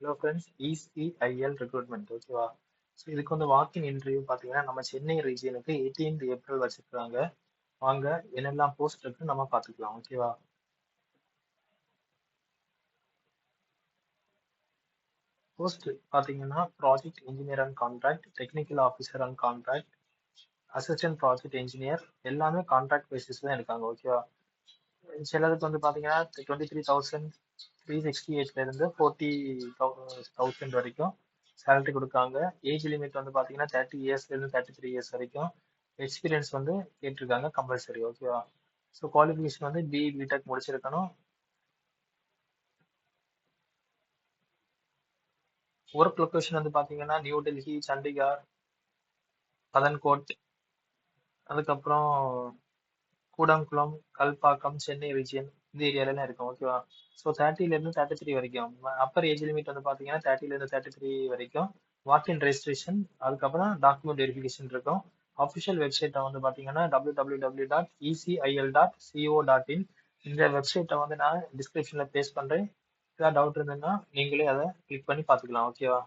Hello friends, ECIL recruitment ஓகேவா? So இதுக்கு வந்து வாக்கின் இன்டர்வியூ பார்த்தீங்கன்னா நம்ம சென்னை ரீஜியனுக்கு 18th ஏப்ரல் வச்சிருக்காங்க. வாங்க என்னெல்லாம் போஸ்ட் இருக்குன்னு நம்ம பார்த்துக்கலாம் ஓகேவா? போஸ்ட் பார்த்தீங்கன்னா project engineer and contract, technical officer and contract, assistant project engineer எல்லாமே கான்ட்ராக்ட் பேசிஸ் தான் இருக்காங்க ஓகேவா? சிலருக்கு வந்து பார்த்தீங்கன்னா 23,368 இருந்து 40,000 வரைக்கும் சேலரி கொடுக்காங்க. ஏஜ் லிமிட் வந்து பார்த்தீங்கன்னா 30 இயர்ஸ்லேருந்து 33 இயர்ஸ் வரைக்கும். எக்ஸ்பீரியன்ஸ் வந்து கேட்டிருக்காங்க கம்பல்சரி ஓகேவா? ஸோ குவாலிஃபிகேஷன் வந்து பிஇ பிடெக் முடிச்சிருக்கணும். ஒர்க் லொக்கேஷன் வந்து பார்த்தீங்கன்னா நியூ டெல்லி, சண்டிகார், பதன்கோட், அதுக்கப்புறம் கூடங்குளம், கல்பாக்கம், சென்னை ரீஜியன் இந்த ஏரியாலாம் இருக்கும் ஓகேவா? ஸோ 30லேருந்து 33 வரைக்கும். அப்பர் ஏஜ் லிமிட் வந்து பார்த்தீங்கன்னா 30லேருந்து 33 வரைக்கும். வாக்கின் ரெஜிஸ்ட்ரேஷன், அதுக்கப்புறம் டாக்குமெண்ட் வெரிஃபிகேஷன் இருக்கும். அஃபிஷியல் வெப்சைட்டை வந்து பார்த்தீங்கன்னா www.ecil.co.in. இந்த வெப்சைட்டை வந்து நான் டிஸ்கிரிப்ஷனில் பேஸ்ட் பண்ணுறேன். ஏதாவது டவுட் இருந்ததுன்னா நீங்களே அதை கிளிக் பண்ணி பார்த்துக்கலாம் ஓகேவா?